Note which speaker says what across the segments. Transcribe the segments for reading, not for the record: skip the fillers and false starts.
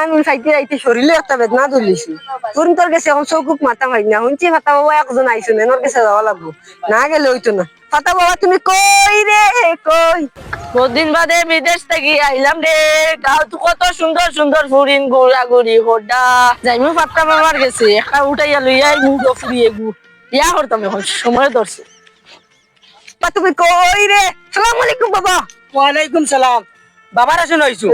Speaker 1: আমি চাইতে চাইতে শরীরে একটা বেদনা ধরলিছি তোর তোর কাছে এখন চৌকুক মাথা মারি না শুনছি ফাতা বাবা একজন আইসো না ওর কাছে যাওয়া লাগবো না গেলে হইতো না ফাতা বাবা তুমি কই রে কই কদিন বাদে বিদেশ থেকে আইলাম রে গাও তো কত সুন্দর সুন্দর ফুরিন ঘোরাঘুরি হোডা যাইমু ফাতা বাবার গেছে একটা উঠাইয়া লইয়াই মুখ ফুরিয়ে গু ইয়া করতাম এখন সময় ধরছে তুমি কই রে সালাম আলাইকুম বাবা
Speaker 2: ওয়ালাইকুম সালাম বাবার আসলে হইছো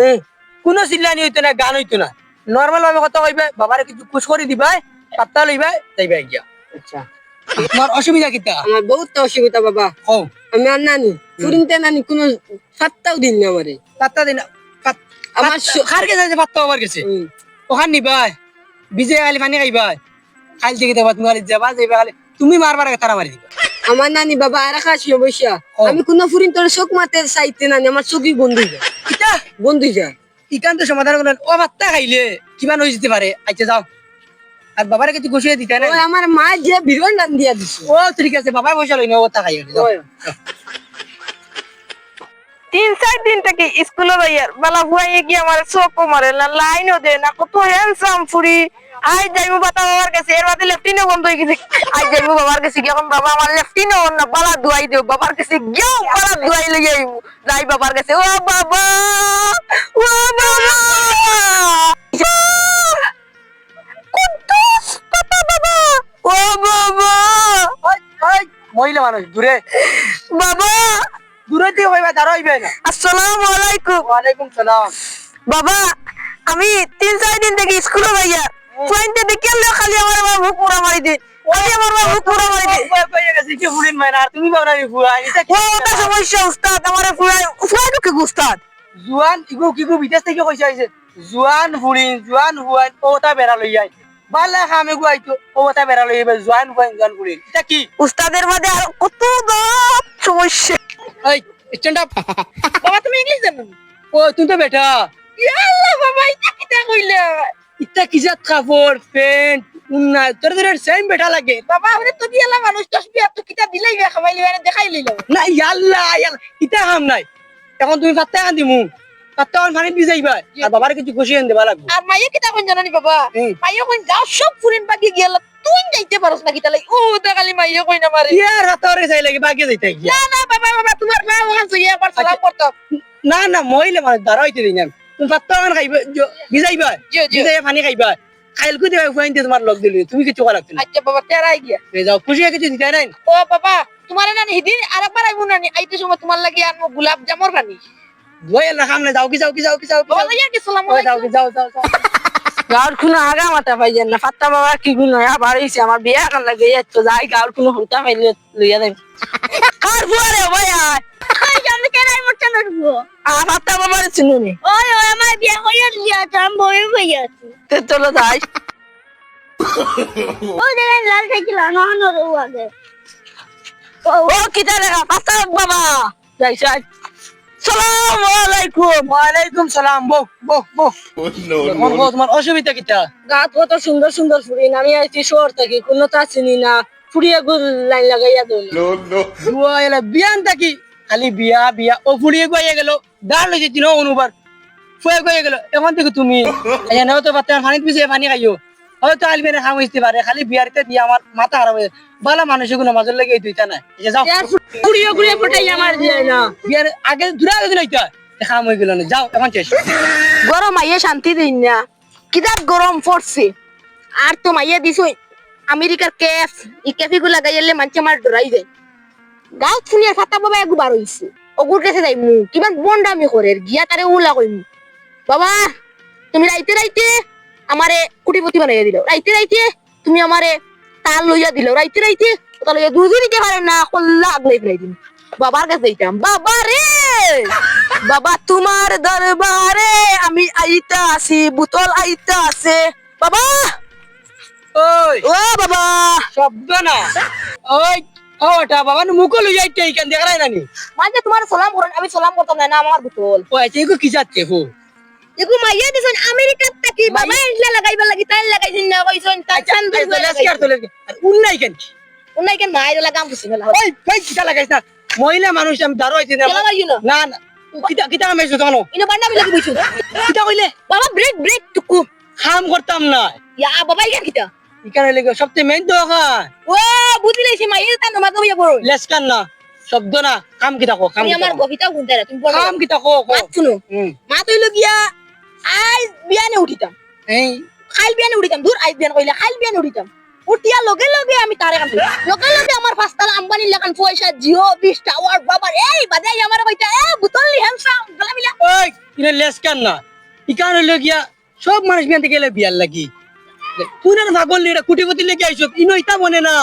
Speaker 2: কোনো চিল্লানি হইতো না গান হইতো না নরমাল ভাবে কথা কইবে বাবারে কিছু খুশ করে দিবা পাত্তা লইবা যাইবা গিয়া
Speaker 1: আচ্ছা
Speaker 2: তোমার অসুবিধা কিটা
Speaker 1: আমার বহুত অসুবিধা বাবা
Speaker 2: ও
Speaker 1: আমি আর নানি ফুরিনতে নানি কোনো ফাত্তাও দিন না আমারে
Speaker 2: পাত্তা দিন আমার খার কে যাইছে পাত্তা বাবার গেছে ওখান নিবা বিজে খালি পানি খাইবা খাইল থেকে দেবা তুমি খালি যাবা যাইবা খালি তুমি মারবার আগে তারা মারি দিবা
Speaker 1: আমার নানি বাবা আর খাসি বৈশা আমি কোনো ফুরিন তোর চোখ মাতে চাইতে নানি আমার চোখই বন্ধ হয়ে যায়
Speaker 2: কিটা
Speaker 1: বন্ধ হয়ে যায়
Speaker 2: ইকান্ত সমাধান করেন ও পাত্তা খাইলে কিমান হয়ে যেতে পারে আচ্ছা যাও আর বাবারে কিছু গুছিয়ে দিতে না
Speaker 1: ওই আমার মা যে বিরন রান দিয়া দিছে
Speaker 2: ও ঠিক আছে বাবা পয়সা লই না ও তা খাইও যাও
Speaker 1: 3-4 দিন থেকে স্কুলে যাইয়ার বালা হুয়াই গিয়ে আমার চোখ মারে না লাইনও দে না কত হ্যান্ডসাম ফুরি আই যাইমু বাতা বাবার কাছে এর বাদে লেফটিনও বন্ধ হয়ে গেছে আই যাইমু বাবার কাছে গিয়ে এখন বাবা আমার লেফটিনও না বালা দুয়াই দেও বাবার কাছে গিয়েও বালা দুয়াই লই আইমু যাই বাবার কাছে ও বাবা ও বাবা কুদ্দুস বাবা বাবা ও বাবা
Speaker 2: ওই ওই মহিলা মানুষ দূরে
Speaker 1: বাবা
Speaker 2: দূরে দিয়ে হইবা দাঁড়া হইবে না
Speaker 1: আসসালামু আলাইকুম
Speaker 2: ওয়ালাইকুম সালাম
Speaker 1: বাবা আমি 3-4 দিন থেকে স্কুলে যাইয়া ফ্রেন্ডে দেখে খালি আমার মুখ পুরা মারি দিন খালি আমার মুখ পুরা মারি দিন
Speaker 2: কইয়া গেছে কি ফুরিন মাইনা আর তুমি বাবা নি ফুয়া এটা কি
Speaker 1: ওটা সমস্যা উস্তাদ আমার ফুরাই ফুরাই কি উস্তাদ
Speaker 2: জুয়ান ইগো বিদেশ থেকে কইছে আইছে জুয়ান ফুরিন জুয়ান হুয়ান ওটা বেরা লই আই বালা খামে গুয়াইতো ওটা বেরা লই আইবে জুয়ান হুয়ান জুয়ান ফুরিন এটা কি
Speaker 1: উস্তাদের মধ্যে আর কত দাপ সমস্যা
Speaker 2: এই স্ট্যান্ড আপ বাবা তুমি ইংলিশ জানো ও তুমি তো বেটা
Speaker 1: ইয়াল্লাহ বাবা এটা কিটা কইলা
Speaker 2: ইটা কিজাত কাপড় প্যান্ট উন্না তোর তোর সেম বেটা লাগে
Speaker 1: বাবা ওরে তো দিয়ালা মানুষ তসবিহ তো কিটা দিলাই বে খামাইলি মানে দেখাই লইলাম
Speaker 2: না ইয়াল্লা ইটা হাম নাই এখন তুমি পাত্তা আন দিমু পাত্তা আন পানি দি যাইবা আর বাবার কিছু খুশি আন দেবা লাগবে
Speaker 1: আর মাইয়া কিটা কোন জানানি বাবা মাইয়া কোন যাও সব ফুরিন বাকি গেল তুই যাইতে পারছ না কিটা লাই ও তো খালি মাইয়া কই না মারে
Speaker 2: ইয়ার রাতরে যাই লাগে বাকি যাইতে
Speaker 1: না না বাবা বাবা তোমার মা ওখান থেকে একবার সালাম করতো
Speaker 2: না না মহিলা মানে দাঁড়াইতে দিই না তুমি পাত্তা আন খাইবা ভিজাইবা ভিজাইয়া পানি খাইবা খাইলকু দেবা ফুয়াইতে তোমার লগ দিলি তুমি কিছু করা লাগবে না
Speaker 1: আচ্ছা বাবা তেরাই গিয়া
Speaker 2: যাও খুশি কিছু দিতে নাই
Speaker 1: ও বাবা তোমার না হিদিন আরেকবার আইবো না আইতে সময় তোমার লাগি আনবো গোলাপ জামুর পানি
Speaker 2: দুই না খাম না যাও কি
Speaker 1: বলাইয়া কি সালাম
Speaker 2: যাও কি যাও
Speaker 1: গাঁর কোনো আগা মাথা পাই না ফাত্তা বাবা কি গুণ নয় আবার হইছে আমার বিয়া কান লাগে তো যাই গাঁর কোনো হুঁটা পাইলে লইয়া দেব কার বুয়ারে ভাই আই জানি কেন আই মরছ না গো ফাত্তা বাবার চিনুনি ওই ওই আমার বিয়া হইয়া লিয়া জাম বই হইয়া তে চলো যাই ও দেন লাল সাইকেল আনো রে আগে ও কিটা রে ফাত্তা বাবা যাই যাই সালাম আলাইকুম
Speaker 2: ওয়ালাইকুম সালাম বো তোমার অসুবিধা কিটা
Speaker 1: গাত কত সুন্দর সুন্দর ফুরিন আমি আইছি শহর থেকে কোনো তা চিনি না ফুরিয়া গুল লাইন লাগাইয়া দৌল
Speaker 2: এলা বিয়ান থাকি খালি বিয়া ও ফুড়িয়ে গিয়ে গেল দাঁড় লইছে তিন অনুবার ফুয়ে গিয়ে গেল এখন দেখো তুমি এনে তো বাচ্চা পানিতে পিছিয়ে পানি খাইও হয়তো আলবেনে খাম হইতে পারে খালি বিয়ারিতে দিয়ে আমার মাথা খারাপ হয়ে বালা মানুষগুলো মাঝের লেগে দুইটা না যাও
Speaker 1: ফুরিয়া গুড়িয়া ফুটাই আমার দিয়ে না
Speaker 2: বিয়ার আগে দূরে আগে দিলাইতা খাম হয়ে গেল না যাও এখন শেষ
Speaker 1: গরম আইয়া শান্তি দিন না কিদার গরম পড়ছে আর তো মাইয়া দিছো আমেরিকার কেফ এই কেফি গুলা গাইলে মানছে আমার ডরাই যায় গাও শুনিয়া ফাতা বাবা একবার হইছে ওগুর কাছে যাই মু কিবা বন্ডামি করে গিয়া তারে উলা কইমু বাবা তুমি রাইতে রাইতে আমারে কুটিপতি বানাইয়া দিল রাইতে তুমি আমারে তাল লইয়া দিল রাইতে তাল লইয়া দুজনই কে পারে না কল্লা আগলাই ফেলাই দিন বাবার কাছে যাইতাম বাবা রে বাবা তোমার দরবারে আমি আইতা আছি বোতল আইতা আছে বাবা
Speaker 2: ওই
Speaker 1: ও বাবা
Speaker 2: শব্দ না ওই ওটা বাবা মুখ লই যাইতে এইখান দেখাই নানি
Speaker 1: মানে তোমার সালাম করেন আমি সালাম করতাম না আমার বোতল
Speaker 2: ও আইতে কি যাচ্ছে হো
Speaker 1: এগু মাইয়া দিছেন আমেরিকা থেকে বাবা ইনলা লাগাইবা লাগি তাই লাগাইছেন না কইছেন তাছান দুই
Speaker 2: উন্নাই কেন
Speaker 1: উনাই কেন মাইরা লাগাম কিছু না
Speaker 2: ওই কিটা লাগাইছ না মহিলা মানুষ আমি দাঁড়ো হইছে
Speaker 1: কেলা মাইও
Speaker 2: না না কিতা কিতা কামাইছো কেন
Speaker 1: ইনো বান্না বিলাকি বইছো
Speaker 2: কিতা কইলে
Speaker 1: বাবা ব্রেক ব্রেক টুকু
Speaker 2: কাম করতাম না
Speaker 1: ইয়া বাবা ইয়া কিতা
Speaker 2: ইকানে লেগে সবচেয়ে মেইন দোকান
Speaker 1: ও বুঝিলে সে মাইয়ে তা নমা কইয়া বড়
Speaker 2: লেসকান না শব্দ না কাম কিতা কো কাম
Speaker 1: তুমি আমার কবিতা শুনতে রে তুমি বলো
Speaker 2: কাম কিতা কো কো
Speaker 1: মাত শুনো
Speaker 2: হুম
Speaker 1: মা তইলো গিয়া আজ বিয়ানে উঠিতাম
Speaker 2: এই
Speaker 1: খাইল বিয়ানে উঠিতাম দূর আইজ বিয়ান কইলা খাইল বিয়ানে উঠিতাম উঠিয়া লগে লগে আমি তারে কাম লগে লগে আমার পাঁচতলা আম্বানি লাগান পয়সা জিও 20 টাওয়ার বাবার এই বাদাই আমার কইতা এ বুতল হ্যান্ডসাম গলা মিলা
Speaker 2: ওই ইনে লেসকান না ইকানে লগিয়া সব মানুষ বিয়ান থেকে বিয়ার লাগি তুই না পাগল নি এটা কুটিপতি লেগে আইছো ইনো ইতা মনে না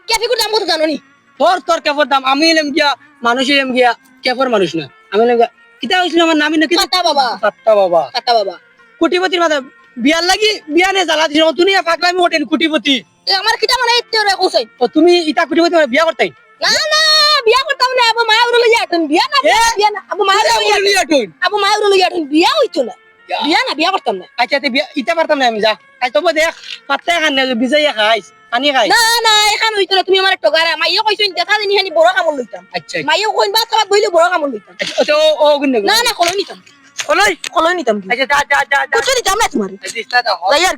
Speaker 1: কেফি কো দাম কত জানো নি
Speaker 2: তোর কেফর দাম আমি এলাম গিয়া মানুষ এলাম গিয়া কেফর মানুষ না আমি এলাম গিয়া কিতা হইছিল আমার নামই না কি
Speaker 1: পাতা বাবা
Speaker 2: পাত্তা বাবা
Speaker 1: পাতা বাবা
Speaker 2: কুটিপতির মাথা বিয়ার লাগি বিয়ানে জ্বালা দিছ তুমি পাগলামি ওঠেন কুটিপতি
Speaker 1: এ আমার কিটা মানে ইত্তে রে কইছাই
Speaker 2: ও তুমি ইতা কুটিপতি মানে বিয়া করতাই
Speaker 1: না না বিয়া করতাম না আবু মায়া উড়লে যাটন বিয়া না বিয়া না আবু মায়া উড়লে যাটন আবু মায়া উড়লে যাটন বিয়া হইতো না বিয়া না বিয়া করতাম না
Speaker 2: আচ্ছা তে বিয়া ইতা পারতাম না আমি যা আজ তো দেখ পাত্তা খান না বিজাইয়া খাইস আনি খাই
Speaker 1: না না এখান হইতো না তুমি আমার টগারা মাইয়া কইছো দেখা দিনি হানি বড় কামল লইতাম
Speaker 2: আচ্ছা
Speaker 1: মাইয়া কইন বা খাবার বইলে বড় কামল লইতাম
Speaker 2: আচ্ছা ও গুন
Speaker 1: না না কলই নিতাম
Speaker 2: ওলাই
Speaker 1: কলই নিতাম
Speaker 2: আচ্ছা যা
Speaker 1: কুছ দিতাম না তোমার
Speaker 2: আচ্ছা
Speaker 1: যাই আর